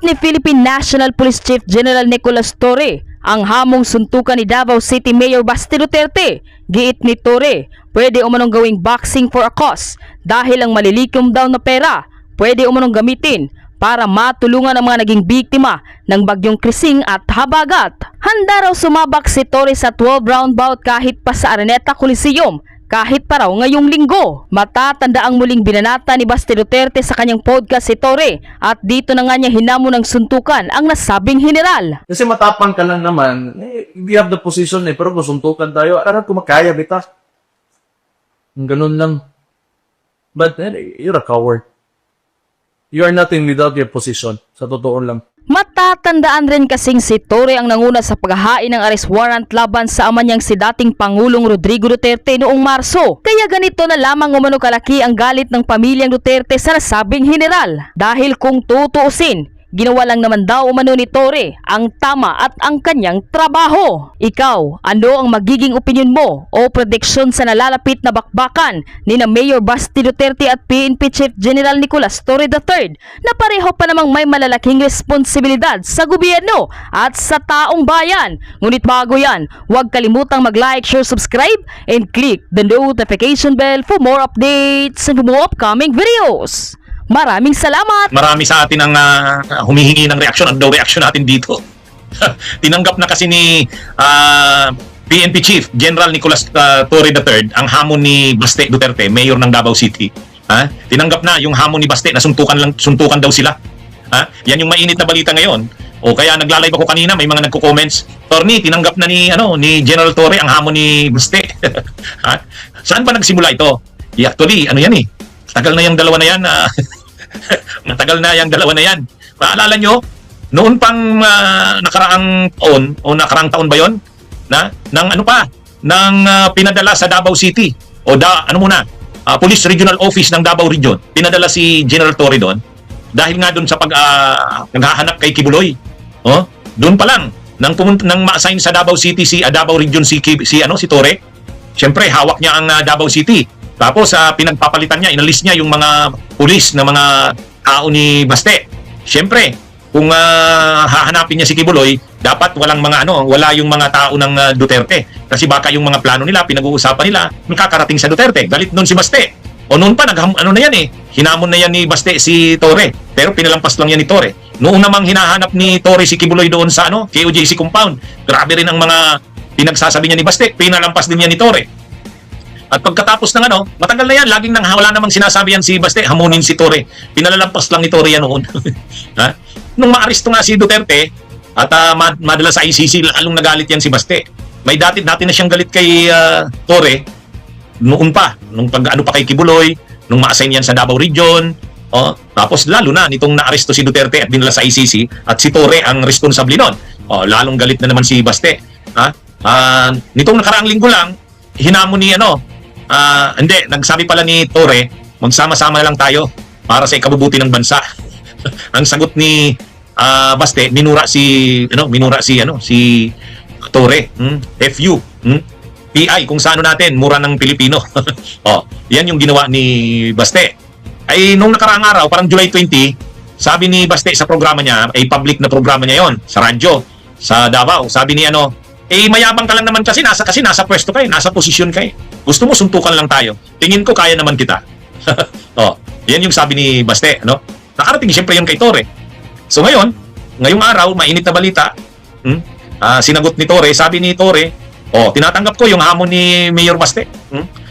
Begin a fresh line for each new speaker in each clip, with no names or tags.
Tinanggap ni Philippine National Police Chief General Nicolas Torre ang hamong suntukan ni Davao City Mayor Baste Duterte. Giit ni Torre, pwede umanong gawing boxing for a cause dahil ang malilikom daw na pera pwede umanong gamitin para matulungan ang mga naging biktima ng bagyong Krising at Habagat. Handa raw sumabak si Torre sa 12-round bout kahit pa sa Araneta Coliseum, kahit pa raw ngayong linggo. Matatanda ang muling binanata ni Baste Duterte sa kanyang podcast si Torre at dito na nga niya hinamon ng suntukan ang nasabing general.
Kasi matapang ka lang naman, we have the position pero kung suntukan tayo, arat ko makaya, bita. Ganun lang. But you're a coward. You are nothing without your position. Sa totoo lang.
Matatandaan rin kasing si Torre ang nanguna sa paghahain ng arrest warrant laban sa ama niyang si dating Pangulong Rodrigo Duterte noong Marso. Kaya ganito na lamang umano kalaki ang galit ng pamilyang Duterte sa nasabing general. Dahil kung tutuusin, ginawa lang naman daw umano ni Torre ang tama at ang kanyang trabaho. Ikaw, ano ang magiging opinion mo o prediksyon sa nalalapit na bakbakan ni na Mayor Baste Duterte at PNP Chief General Nicolas Torre III na pareho pa namang may malalaking responsibilidad sa gobyerno at sa taong bayan? Ngunit bago yan, huwag kalimutang mag-like, share, subscribe, and click the notification bell for more updates and more upcoming videos. Maraming salamat!
Marami sa atin ang humihingi ng reaksyon. Ano daw reaksyon natin dito? Tinanggap na kasi ni PNP Chief General Nicolas Torre III ang hamon ni Baste Duterte, Mayor ng Davao City. Tinanggap na yung hamon ni Baste na suntukan daw sila. Yan yung mainit na balita ngayon. O kaya nagla-live ako kanina, may mga nagko-comments, Torny, tinanggap na ni General Torre ang hamon ni Baste. Saan ba nagsimula ito? Actually, ano yan eh? Tagal na yung dalawa na yan. Matagal na yung dalawa na yan. Maalala nyo, noon pang nakaraang taon, o nakaraang taon ba yon? Nang pinadala sa Davao City, o Police Regional Office ng Davao Region, pinadala si General Torre doon, dahil nga doon sa naghahanap kay Kibuloy. Doon pa lang, nang ma-assign sa Davao City si Davao Region si Torre, siyempre hawak niya ang Davao City. Tapos pinagpapalitan niya, inalis niya yung mga pulis na mga tao ni Baste. Siyempre, kung hahanapin niya si Kibuloy, dapat wala yung mga tao ng Duterte. Kasi baka yung mga plano nila, pinag-uusapan nila, makakarating sa Duterte. Galit noon si Baste. O noon pa, hinamon na yan ni Baste si Torre. Pero pinalampas lang yan ni Torre. Noong namang hinahanap ni Torre si Kibuloy doon sa KOJC compound, grabe rin ang mga pinagsasabi niya ni Baste, pinalampas din niya ni Torre. At pagkatapos ng matagal na yan, laging wala namang sinasabi yan si Baste, hamunin si Torre. Pinalalampas lang ni Torre yan noon. Nung maaresto nga si Duterte, at madala sa ICC, lalong nagalit yan si Baste. May dati na siyang galit kay Torre, noon pa, nung pa kay Kibuloy, nung ma-assign yan sa Davao Region, tapos lalo na, nitong naaresto si Duterte at dinala sa ICC, at si Torre ang responsable nun. Lalong galit na naman si Baste. Nitong nakaraang linggo lang, hinamon ni nagsabi pala ni Torre, magsama-sama na lang tayo para sa ikabubuti ng bansa. Ang sagot ni Baste, minura si Torre, FU, PI kung saan natin, mura ng Pilipino. Yan yung ginawa ni Baste. Ay nung nakaraang araw, parang July 20, sabi ni Baste sa programa niya, ay public na programa niya yon sa radyo, sa Davao, sabi ni mayabang ka lang naman kasi nasa pwesto kayo, nasa posisyon kayo. Gusto mo, suntukan lang tayo. Tingin ko, kaya naman kita. Yan yung sabi ni Baste. Nakarating siyempre yun kay Torre. So ngayong araw, mainit na balita, sinagot ni Torre, sabi ni Torre, tinatanggap ko yung hamon ni Mayor Baste.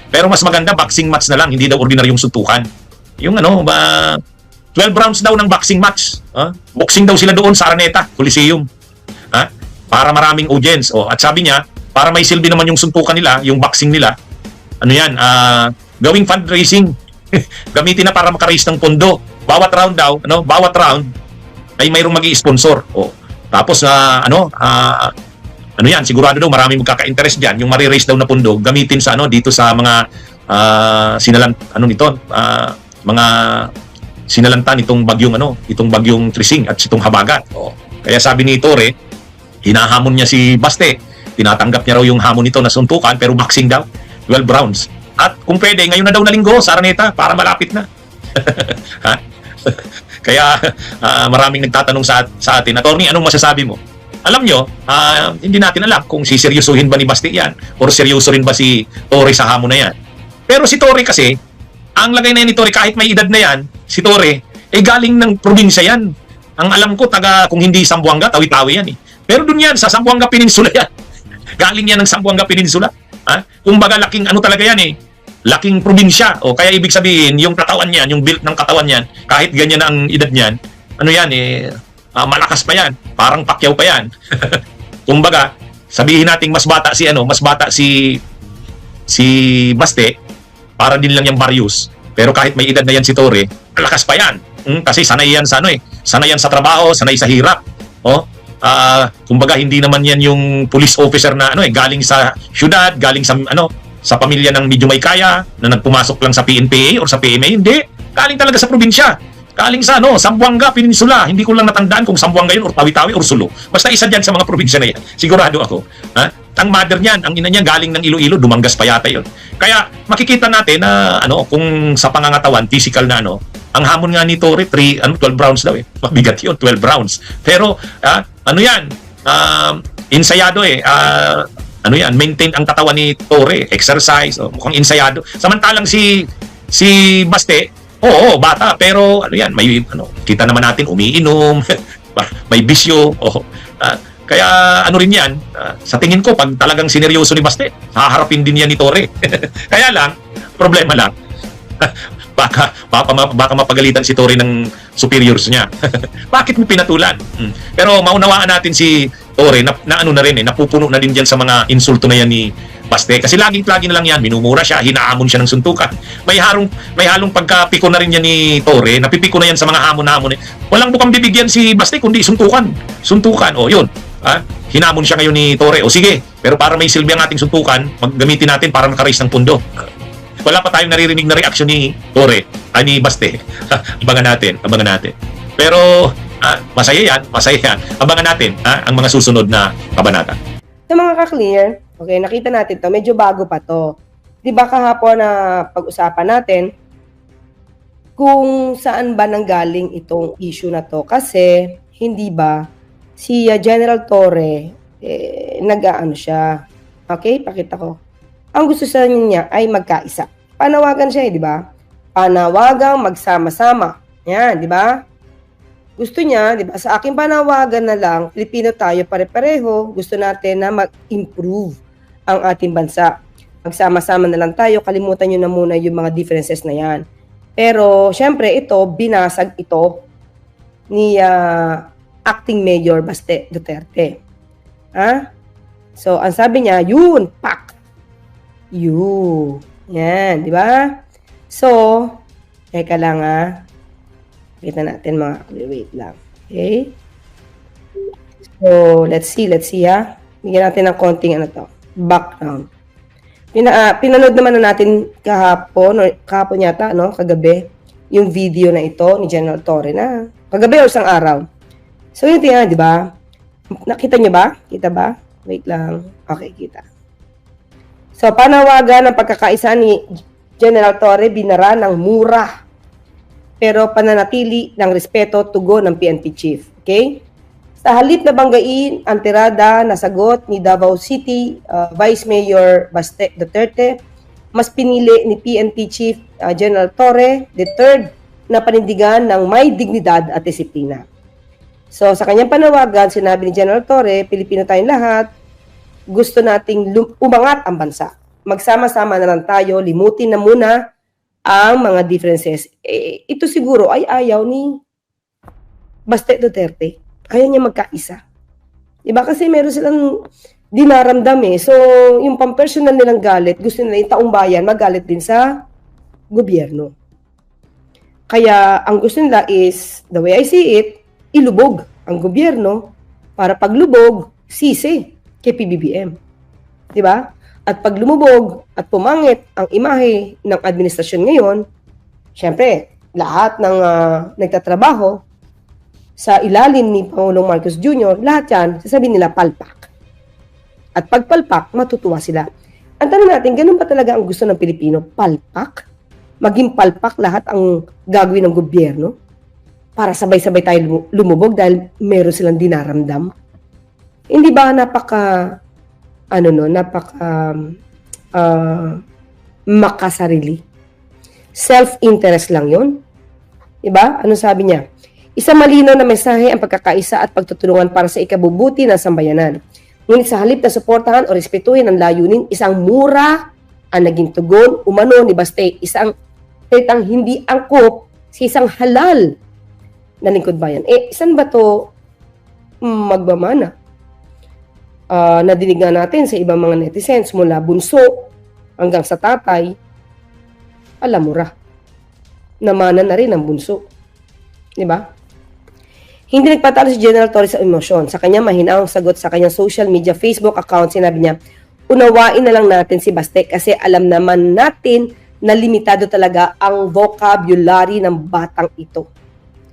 Pero mas maganda, boxing match na lang, hindi daw ordinaryong suntukan. Yung 12 rounds daw ng boxing match. Boxing daw sila doon sa Araneta Coliseum. Para maraming audience. At sabi niya, para may silbi naman yung suntukan nila, yung boxing nila, gawing fundraising. Gamitin na para maka-raise ng pondo. Bawat round daw, bawat round ay mayroong magi-sponsor. Tapos sigurado daw maraming magkaka-interest diyan, yung mari-raise daw na pondo, gamitin sa dito sa mga mga sinalantan itong bagyong Krising at itong Habagat. Kaya sabi ni Torre, hinahamon niya si Baste, tinatanggap niya raw yung hamon nito na suntukan pero boxing daw, 12 rounds. At kung pwede, ngayon na daw na linggo sa Araneta para malapit na. Kaya maraming nagtatanong sa atin, Attorney, anong masasabi mo? Alam nyo, hindi natin alam kung siseryosuhin ba ni Basti yan or seryoso rin ba si Torre sa hamon na yan. Pero si Torre kasi, ang lagay na yan ni Torre, kahit may edad na yan, si Torre, galing ng probinsya yan. Ang alam ko, kung hindi Zamboanga, Tawi-Tawi yan eh. Pero dun yan, sa Zamboanga Peninsula yan. Galing yan ng Zamboanga Peninsula. Kumbaga, laking ano talaga yan eh. Laking probinsya. O kaya ibig sabihin, yung katawan niyan, yung build ng katawan niyan, kahit ganyan ang edad niyan, ano yan eh, malakas pa yan. Parang Pacquiao pa yan. Kumbaga, sabihin nating mas bata si Baste, para din lang yung Barrios. Pero kahit may edad na yan si Torre, malakas pa yan. Kasi sanay yan sa sanay yan sa trabaho, sanay sa hirap. Kumbaga hindi naman yan yung police officer na galing sa syudad, galing sa pamilya ng medyo may kaya na nagpumasok lang sa PNPA or sa PMA, hindi. Galing talaga sa probinsya. Galing sa Zamboanga Peninsula. Hindi ko lang natandaan kung Zamboanga yun or Tawi-Tawi or Sulu. Basta isa diyan sa mga probinsya na yan. Sigurado ako. Ang mother niyan, ang ina niya galing ng Iloilo, Dumangas pa yata yun. Kaya makikita natin na kung sa pangangatawan, physical na ang hamon nga ni Torre, 12 rounds daw eh. Mabigat yun, 12 rounds. Pero ensayado eh. Maintain ang katawan ni Torre, exercise, mukhang ensayado. Samantalang si Baste, oo, bata, pero may kita naman natin umiinom, may bisyo, kaya rin yan, sa tingin ko pag talagang sineryoso ni Baste, haharapin din yan ni Torre. Kaya lang, problema lang, baka mapagalitan si Torre ng superiors niya. Bakit mo pinatulan? Pero maunawaan natin si Torre na na rin napupuno na din diyan sa mga insulto na yan ni Baste. Kasi lagi na lang yan, minumura siya, hinaamon siya ng suntukan. May halong pagkapiko na rin yan ni Torre, napipiko na yan sa mga hamon-hamon. Walang bukang bibigyan si Baste kundi suntukan. Yun. Hinamon siya ngayon ni Torre. Sige, pero para may silbi ang ating suntukan, maggamitin natin para makarais ng pundo. Wala pa tayong naririnig na reaksyon ni Torre, ni Baste. Abangan natin. Pero masaya yan. Abangan natin ang mga susunod na kabanata.
Sa mga ka-clear, okay, nakita natin to, medyo bago pa to. Di ba kahapon na pag-usapan natin kung saan ba nanggaling itong issue na to? Kasi, hindi ba, si General Torre, nag-aano siya. Okay, pakita ko. Ang gusto sa niya ay magkaisa. Panawagan siya di ba? Panawagang magsama-sama. Yan, di ba? Gusto niya, di ba? Sa aking panawagan na lang, Pilipino tayo pare-pareho, gusto natin na mag-improve ang ating bansa. Magsama-sama na lang tayo, kalimutan nyo na muna yung mga differences na yan. Pero, syempre, binasag ito ni Acting Mayor Baste Duterte. So, ang sabi niya, yun, pak! Yun. Yan, di ba? So, teka lang kita natin mga wait lang. Okay? So, let's see Bigyan natin ng konting background. Pinanood naman na natin kahapon yata, kagabi, yung video na ito ni General Torre na kagabi o isang araw. So, yun tingnan, di ba? Nakita nyo ba? Kita ba? Wait lang. Okay, kita. So, panawagan ng pagkakaisa ni General Torre, binara ng mura pero pananatili ng respeto tugon ng PNP chief. Okay? Sa halip na banggain ang tirada na sagot ni Davao City Vice Mayor Baste Duterte, mas pinili ni PNP Chief General Torre III na panindigan ng may dignidad at disiplina. So sa kanyang panawagan, sinabi ni General Torre, Pilipino tayong lahat, gusto nating umangat ang bansa. Magsama-sama na lang tayo, limutin na muna ang mga differences. Ito siguro ay ayaw ni Baste Duterte. Ayaw niya magkaisa. Diba? Kasi meron silang dinaramdam So, yung pang-personal nilang galit, gusto nila yung taong bayan magalit din sa gobyerno. Kaya, ang gusto nila is, the way I see it, ilubog ang gobyerno para paglubog, sisi kay PBBM. Diba? At pag lumubog at pumangit ang imahe ng administrasyon ngayon, syempre, lahat ng nagtatrabaho sa ilalim ni Pangulong Marcos Jr., lahat yan, sasabihin nila palpak. At pag palpak, matutuwa sila. Ang tanong natin, ganun ba talaga ang gusto ng Pilipino? Palpak? Maging palpak lahat ang gagawin ng gobyerno? para sabay-sabay tayo lumubog dahil meron silang dinaramdam. Hindi ba makasarili? Self-interest lang yun. Diba? Ano sabi niya? Isang malinaw na mensahe ang pagkakaisa at pagtutulungan para sa ikabubuti ng sambayanan. Ngunit sa halip na suportahan o respetuhin ang layunin, isang mura ang naging tugon umano ni Baste, isang tetang hindi angkop sa isang halal na lingkod bayan. Saan ba to magmamana? Nadinig nga natin sa ibang mga netizens mula bunso hanggang sa tatay, alam mura. Namana na rin ang bunso. Diba? Hindi nagpatalo si General Torre sa emosyon. Sa kanya mahinaong sagot sa kanyang social media Facebook account, sinabi niya, unawain na lang natin si Baste kasi alam naman natin na limitado talaga ang vocabulary ng batang ito.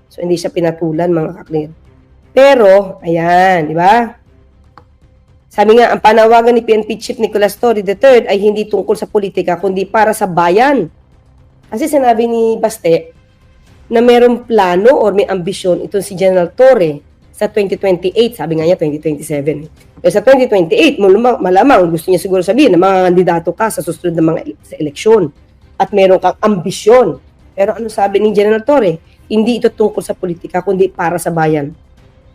So, hindi siya pinatulan, mga kaklir. Pero, ayan, di ba? Sabi nga, ang panawagan ni PNP Chief Nicolas Torre III ay hindi tungkol sa politika, kundi para sa bayan. Kasi sinabi ni Baste, na mayroong plano or may ambisyon itong si General Torre sa 2028, sabi nga niya 2027. Pero sa 2028, malamang gusto niya siguro sabihin na mga kandidato ka sa susunod na mga sa eleksyon at meron kang ambisyon. Pero ano sabi ni General Torre? Hindi ito tungkol sa politika, kundi para sa bayan.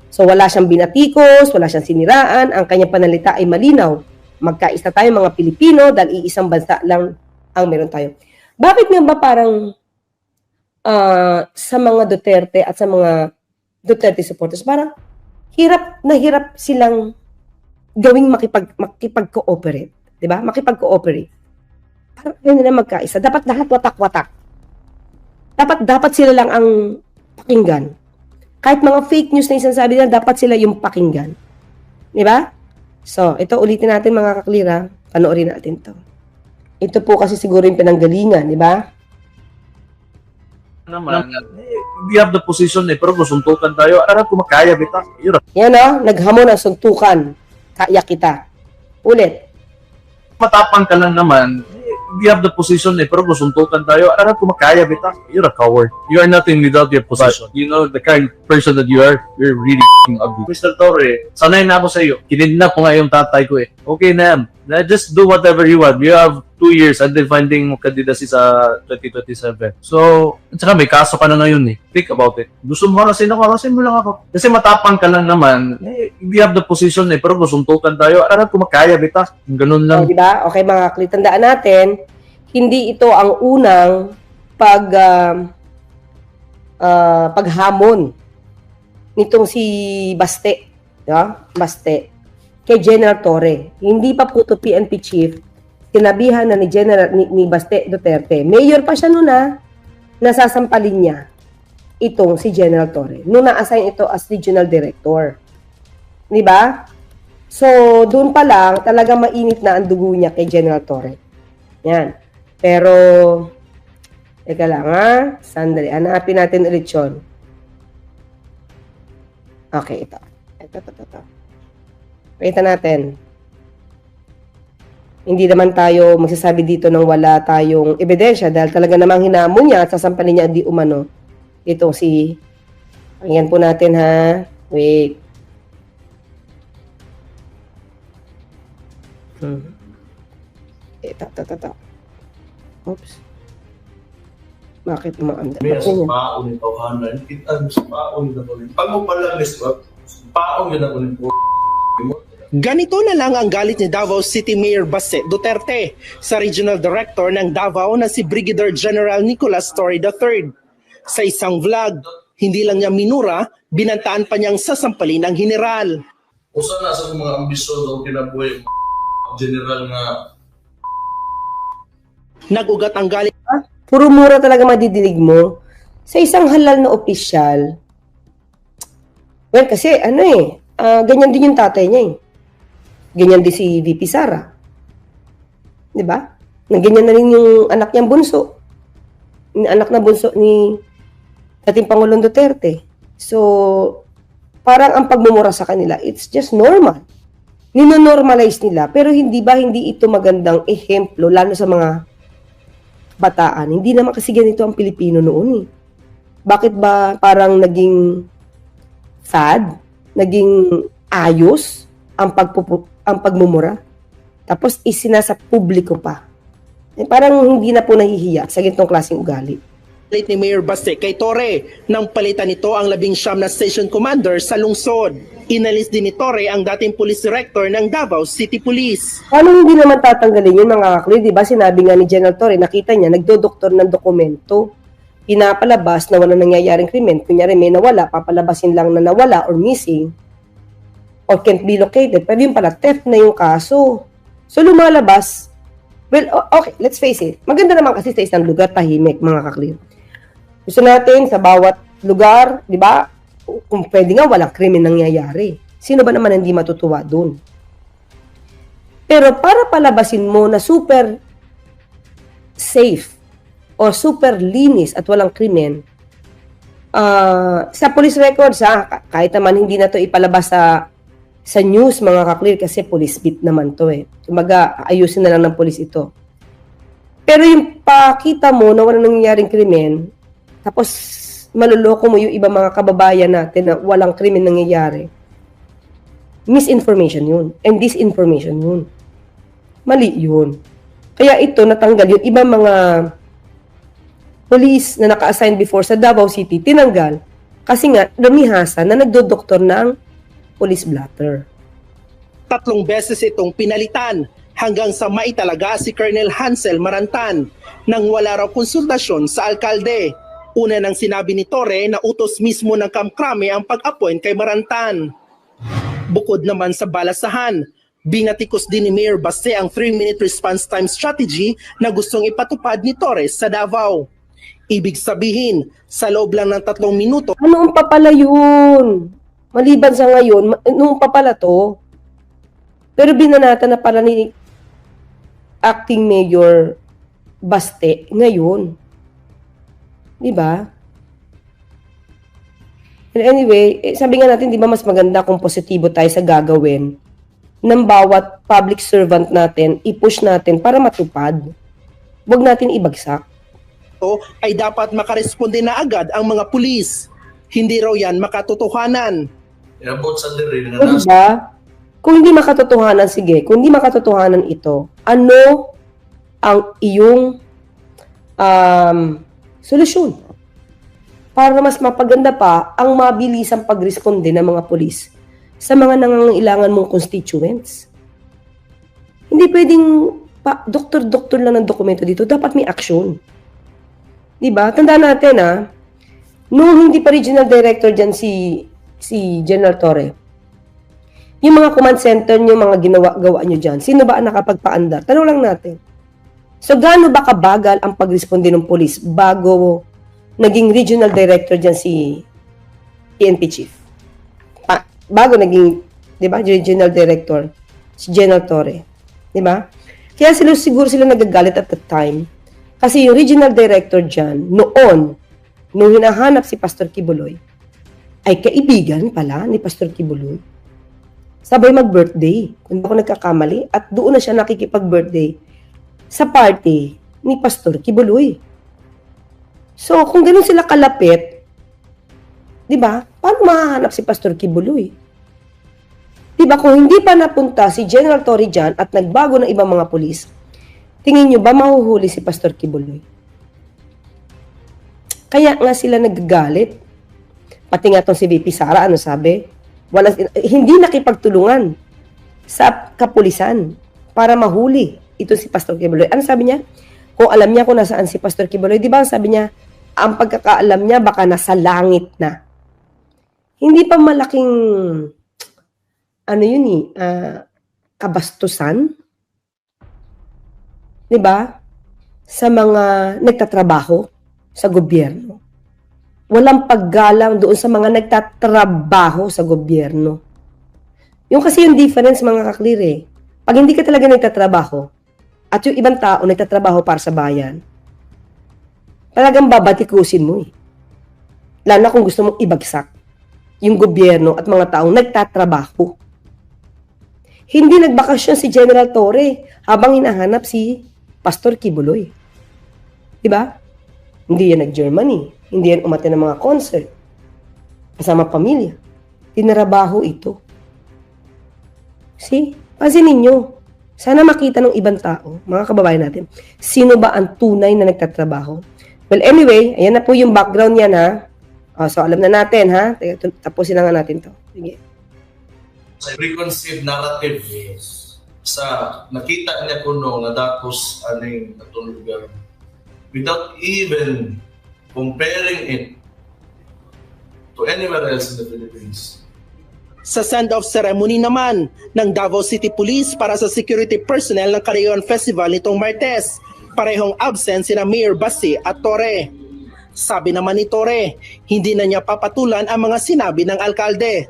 So wala siyang binatikos, wala siyang siniraan, ang kanyang panalita ay malinaw. Magkaisa tayo mga Pilipino dahil iisang bansa lang ang meron tayo. Bakit nga ba parang sa mga Duterte at sa mga Duterte supporters, parang hirap silang gawing makipag-cooperate. Diba? Makipag-cooperate. Parang yun nila magkaisa. Dapat lahat watak-watak. Dapat sila lang ang pakinggan. Kahit mga fake news na sinasabi nila, dapat sila yung pakinggan. Diba? So, ito ulitin natin mga kaklira. Panoorin natin to. Ito po kasi siguro yung pinanggalingan, di ba?
Naman, we have the position pero kung suntukan tayo, aram ko makaya bita.
Yan o, naghamon ang suntukan. Kaya kita. Ulit.
Matapang ka lang naman, we have the position pero kung suntukan tayo, aram ko makaya bita. You're a coward. You are nothing without your position. But, you know, the kind of person that you are, you're really ugly. Mr. Torre, sanay na ako sa iyo. Kinidnap ko nga yung tatay ko eh. Okay na, just do whatever you want. You have 2 years until finding mo candidacy sa 2027. So, at saka may kaso ka na ngayon eh. Think about it. Gusto mo harasin ako, harasin mo lang ako. Kasi matapang ka lang naman, we have the position pero kung suntukan tayo, aram ko makaya bita. Ganun lang.
Diba? Okay mga kaklit, tandaan natin, hindi ito ang unang paghamon nitong si Baste, diba? Baste, kay General Torre. Hindi pa po ito PNP chief, sinabihan na ni Baste Duterte. Mayor pa siya noon nasasampalin niya itong si General Torre. Noon na-assign ito as regional director. Diba? So, doon pa lang, talaga mainit na ang dugo niya kay General Torre. Yan. Pero, teka lang sandali. Hanapin natin ulit yun. Okay, ito. Pakita natin. Hindi naman tayo magsasabi dito nang wala tayong ebidensya dahil talaga namang hinamon niya at sasampalin niya di umano. Ito si, pakinggan po natin Wait. Ito. Oops. Bakit umaamda?
May paon yung tawanan. Kita sa paon na ulit. Pag mo pala paon yun na ulit po.
Ganito na lang ang galit ni Davao City Mayor Baste Duterte sa Regional Director ng Davao na si Brigadier General Nicolas Torre III. Sa isang vlog, hindi lang niya minura, binantaan pa niyang sasampalin ng general.
Usa na sa mga ambisyon o kinabuhi general nga
Nag-ugat ang galit.
Puro mura talaga madidinig mo sa isang halal na opisyal. Well, kasi ganyan din yung tatay niya eh. Ganyan din si VP Sara. Diba? Ganyan na rin yung anak niyang bunso. Anak na bunso ni dating Pangulong Duterte. So, parang ang pagmumura sa kanila, it's just normal. Nino-normalize nila. Pero hindi ito magandang ehemplo, lalo sa mga bataan. Hindi naman kasi ganito ang Pilipino noon eh. Bakit ba parang naging fad, naging ayos ang pagmumura? Tapos isinasa publiko pa. Eh, parang hindi na po nahihiya sa ganitong klaseng ugali.
Galit ni Mayor Baste kay Torre nang palitan nito ang 19 na station commander sa lungsod. Inalis din ni Torre ang dating police director ng Davao City Police.
Paano hindi naman tatanggalin yun, mga kakli? Di ba sinabi nga ni General Torre, nakita niya, nagdodoktor ng dokumento. Pinapalabas na wala nangyayaring krimen. Kunyari may nawala, papalabasin lang na nawala or missing or can't be located. Pero yung pala, theft na yung kaso. So lumalabas, well, okay, let's face it. Maganda naman kasi sa isang lugar, tahimik, mga kakli. Gusto natin sa bawat lugar, di ba, kung pwede nga walang krimen nangyayari. Sino ba naman hindi matutuwa dun? Pero para palabasin mo na super safe o super linis at walang krimen, sa police records, kahit naman hindi na to ipalabas sa news, mga kaklir, kasi police beat naman to eh. Kumbaga, ayusin na lang ng police ito. Pero yung pakita mo na walang nangyayaring krimen, tapos maluloko mo yung ibang mga kababayan natin na walang krimen nangyayari, misinformation yun. And disinformation yun. Mali yun. Kaya ito, natanggal yung ibang mga police na naka-assign before sa Davao City, tinanggal. Kasi nga, lumihasa na nagdodoktor ng police blotter.
3 beses itong pinalitan hanggang sa maitalaga si Colonel Hansel Marantan nang wala raw konsultasyon sa alkalde. Una nang sinabi ni Torre na utos mismo ng Kamkrame ang pag-appoint kay Marantan. Bukod naman sa balasahan, binatikos din ni Mayor Baste ang 3-minute response time strategy na gustong ipatupad ni Torres sa Davao. Ibig sabihin, sa loob lang ng 3 minuto,
Ano pa pala yun? Maliban sa ngayon, noong pa pala to. Pero binanata na pala ni Acting Mayor Baste ngayon. Di ba? And anyway, sabi nga natin, di ba mas maganda kung positibo tayo sa gagawin ng bawat public servant natin, i-push natin para matupad. Huwag natin ibagsak.
ay dapat makaresponde na agad ang mga pulis. Hindi raw yan makatotohanan.
About sa diri
O
nga
diba? Kung hindi makatotohanan, sige, kung hindi makatotohanan ito, ano ang iyong solusyon? Para mas mapaganda pa ang mabilisang pagresponde ng mga pulis sa mga nangangailangan mong constituents. Hindi pwedeng doktor-doktor lang ng dokumento dito. Dapat may action. Diba? Tandaan natin nung hindi pa regional director dyan si General Torre, yung mga command center nyo, mga gawa nyo dyan, sino ba ang nakapagpaandar? Tanong lang natin. So, gaano ba kabagal ang pagresponde ng polis bago naging regional director dyan si PNP chief? Bago naging, di ba, regional director, si General Torre. Di ba? Kaya siguro sila nagagalit at that time. Kasi yung regional director dyan, noon, nung hinahanap si Pastor Kibuloy, ay kaibigan pala ni Pastor Kibuloy. Sabay mag-birthday, kung ako nagkakamali, at doon na siya nakikipag-birthday sa party ni Pastor Kibuloy. So, kung ganun sila kalapit, di ba, paano mahahanap si Pastor Kibuloy? Di ba, kung hindi pa napunta si General Torre dyan at nagbago ng ibang mga pulis, tingin nyo ba mahuhuli si Pastor Kibuloy? Kaya nga sila nagagalit. Pati nga itong si VP Sara, ano sabi? Hindi nakipagtulungan sa kapulisan para mahuli ito si Pastor Kibuloy. Ano sabi niya? Kung alam niya kung nasaan si Pastor Kibuloy, di ba sabi niya, ang pagkakaalam niya baka nasa langit na. Hindi pa malaking, kabastusan? Di ba? Sa mga nagtatrabaho sa gobyerno. Walang paggalang doon sa mga nagtatrabaho sa gobyerno. Yung kasi yung difference, mga kaklir Pag hindi ka talaga nagtatrabaho, at yung ibang tao nagtatrabaho para sa bayan, talagang babatikusin mo Lalo na kung gusto mong ibagsak yung gobyerno at mga taong nagtatrabaho. Hindi nagbakasyon si General Torre habang hinahanap si Pastor Kibuloy. Diba? Hindi yan nag-Germany. Hindi yan umattend ng mga concert. Kasama pamilya. Tinarabaho ito. See? Pansinin ninyo. Sana makita ng ibang tao, mga kababayan natin, sino ba ang tunay na nagtatrabaho? Well, anyway, ayan na po yung background niya na. So, alam na natin, ha? Tapusin na nga natin to. Sige.
Preconceived narrative sa nakita niya kuno nga datos aning atong lugar without even comparing it to anywhere else in the Philippines.
Sa send-off ceremony naman ng Davao City Police para sa security personnel ng Carayon Festival nitong Martes, parehong absent sina Mayor Basi at Torre. Sabi naman ni Torre, hindi na niya papatulan ang mga sinabi ng alkalde.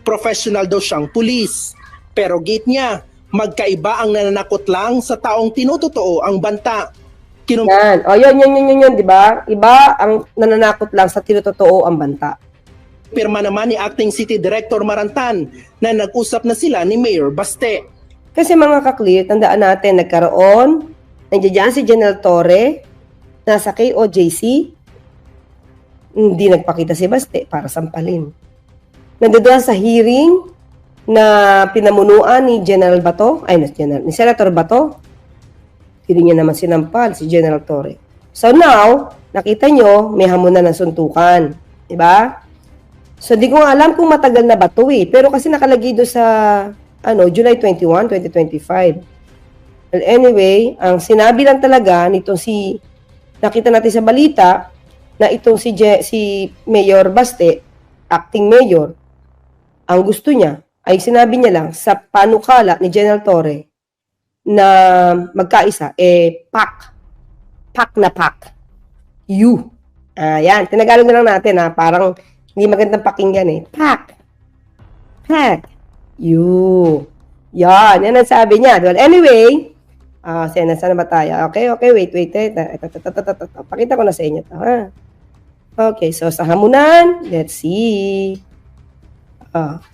Professional daw siyang pulis. Pero gate niya, magkaiba ang nananakot lang sa taong tinutotoo ang banta.
Yan. O, yun, di ba? Iba ang nananakot lang sa tinutotoo ang banta.
Pirma naman ni Acting City Director Marantan na nag-usap na sila ni Mayor Baste.
Kasi mga kaklir, tandaan natin, nandiyan dyan si General Torre, nasa KOJC, hindi nagpakita si Baste para sampalin. Nandoon sa hearing na pinamunuan ni General Bato, ni Senator Bato, hindi niya naman sinampal si General Torre. So now, nakita nyo, may hamunan ng suntukan. Diba? So, di ko nga alam kung matagal na ba ito eh. Pero kasi nakalagay doon sa July 21, 2025. Well, anyway, ang sinabi lang talaga nitong nakita natin sa balita, na itong si Mayor Baste, acting mayor, ang gusto niya, ay sinabi niya lang sa panukala ni General Torre na magkaisa, pak na pak. You. Yan, tinagalog na lang natin parang hindi magandang pakinggan eh. Pak. You. Yan ang sabi niya. Well, anyway, saan na ba tayo? Okay, wait. Pakita ko na sa inyo to, ha? Okay, so sa hamunan, let's see.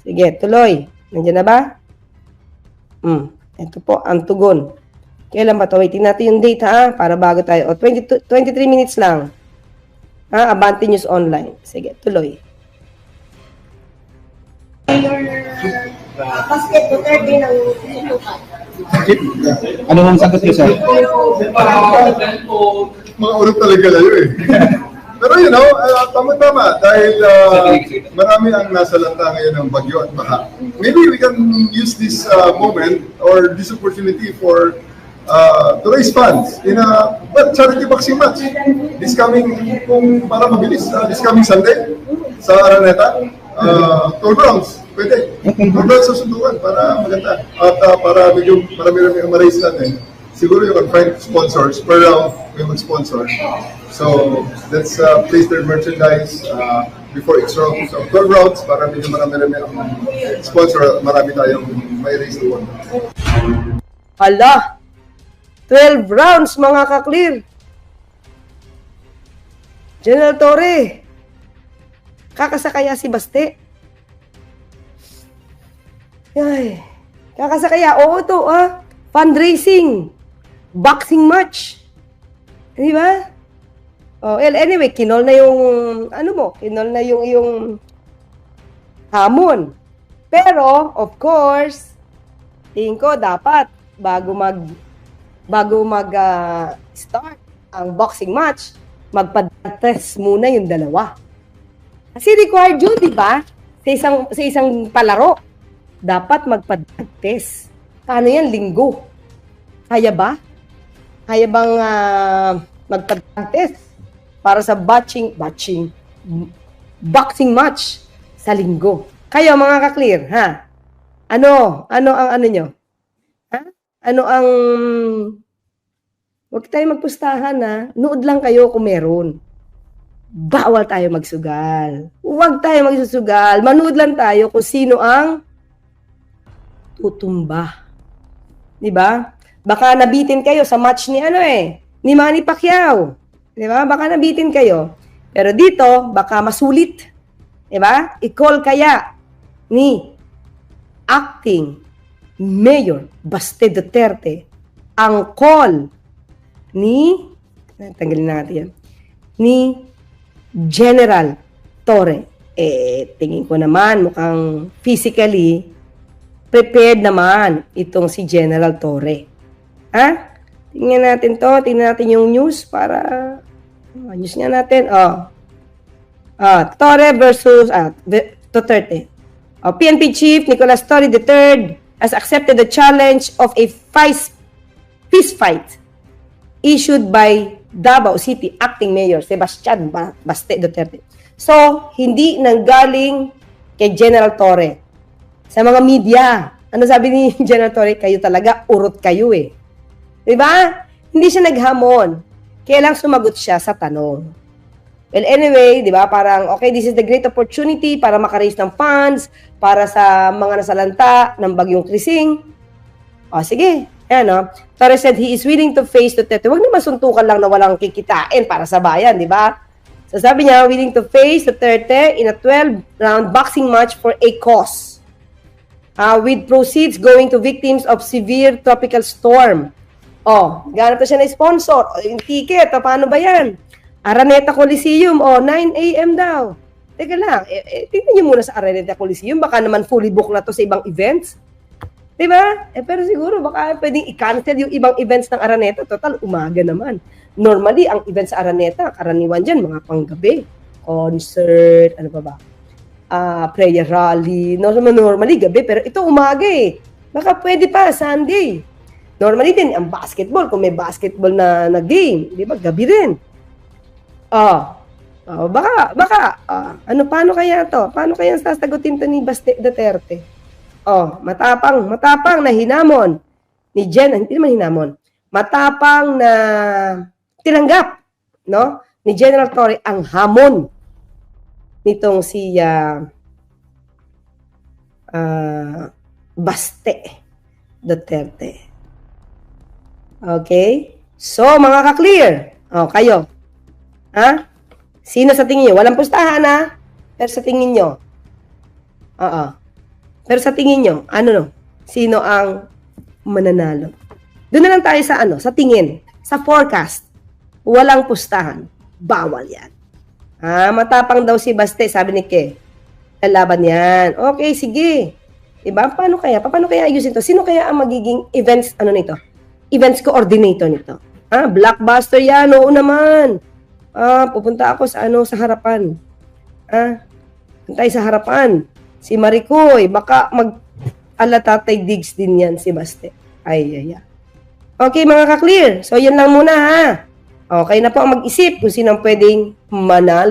Sige, tuloy. Nandiyan na ba? Ito po, ang tugon. Kailan ba ito? Waiting natin yung date, ha? Para bago tayo. 23 minutes lang. Abante News Online. Sige, tuloy.
Basket Duterte ng suntukan.
Ano ang sagot niyo, sir?
Mga urot talaga layo eh. Pero tama-tama dahil marami ang nasa lanta ngayon ng bagyo at baha. Maybe we can use this moment or this opportunity to raise funds in a charity boxing match. This coming this coming Sunday sa Araneta, tour grounds. Pwede. Tour grounds sa sundukan para maganda. At para medyo marami-rami ang ma-raise natin. Siguro you can find sponsors per round may mag-sponsor. So let's place their merchandise before each round of 12 rounds para medyo marami-rami ang sponsor. Marami tayong may raise doon.
Hala! 12 rounds, mga kaklir. General Torre, kakasakaya si Baste. Ay, kakasakaya. Oo to, fundraising. Boxing match. Di ba? Well, anyway, kinol na yung, kinol na yung iyong hamon. Pero, of course, tingin ko dapat, bago mag-start ang boxing match, magpa-test muna yung dalawa. Kasi required yun, di ba? Sa isang palaro, dapat magpa-test. Paano yan? Linggo. Kaya ba? Kaya bang magpa-test para sa boxing match sa linggo? Kayo mga kaklir, ha? Ano ang nyo? Ha? Ano ang... Huwag tayo magpustahan, ha? Nood lang kayo kung meron. Bawal tayo magsugal. Huwag tayo magsusugal. Manood lang tayo kung sino ang tutumba. Diba? Baka nabitin kayo sa match ni ni Manny Pacquiao. Diba? Baka nabitin kayo. Pero dito, baka masulit. Diba? I-call kaya ni Acting Mayor Baste Duterte ang call ni, tanggalin natin yan, ni General Torre. Tingin ko naman mukhang physically prepared naman itong si General Torre. Ha? Tingnan natin to. Tingnan natin yung news para... news nga natin. Torre versus Duterte. PNP Chief Nicolas Torre III has accepted the challenge of a peace fight issued by Davao City Acting Mayor Sebastian Baste Duterte. So, hindi nanggaling kay General Torre. Sa mga media, ano sabi ni General Torre? Kayo talaga, urot kayo eh. Diba? Hindi siya naghamon. Kaya lang sumagot siya sa tanong. Well, anyway, diba? Parang, okay, this is the great opportunity para makaraise ng funds, para sa mga nasalanta ng bagyong Krising. Sige. Ayan, no? Torre said he is willing to face Duterte. Huwag naman suntukan lang na walang kikitain para sa bayan, di ba? So sabi niya, willing to face Duterte in a 12-round boxing match for a cause. With proceeds going to victims of severe tropical storm. Ganap na siya na sponsor. Yung ticket, paano ba yan? Araneta Coliseum, 9 a.m. daw. Teka lang, tingnan niyo muna sa Araneta Coliseum. Baka naman fully booked na to sa ibang events. Diba? Pero siguro baka pwedeng i-cancel yung ibang events ng Araneta. Total, umaga naman. Normally, ang events sa Araneta, karaniwan dyan, mga panggabi. Concert, ano pa ba? Prayer rally. Normally, gabi. Pero ito, umaga eh. Baka pwede pa, Sunday. Normally din, ang basketball, kung may basketball na game, di ba? Gabi rin. Paano kaya to? Paano kaya sasagutin to ni Baste Duterte? Matapang na hinamon ni hindi naman hinamon, matapang na tinanggap, no, ni General Torre ang hamon nitong si Baste Duterte. Okay? So, mga ka-clear, kayo, sino sa tingin nyo? Walang pustahan, pero sa tingin nyo, pero sa tingin nyo, sino ang mananalo? Doon na lang tayo sa sa tingin, sa forecast. Walang pustahan. Bawal yan. Matapang daw si Baste, sabi ni Ke. Lalaban yan. Okay, sige. Diba? Paano kaya ayusin to? Sino kaya ang magiging events, events coordinator nito? Blockbuster yan, oo naman. Pupunta ako sa harapan. Puntay sa harapan. Si Maricoy, baka Tatay Diggs din yan si Baste. Ay. Okay, mga ka-clear. So, yun lang muna, Okay na po ang mag-isip kung sino ang pwedeng manalo.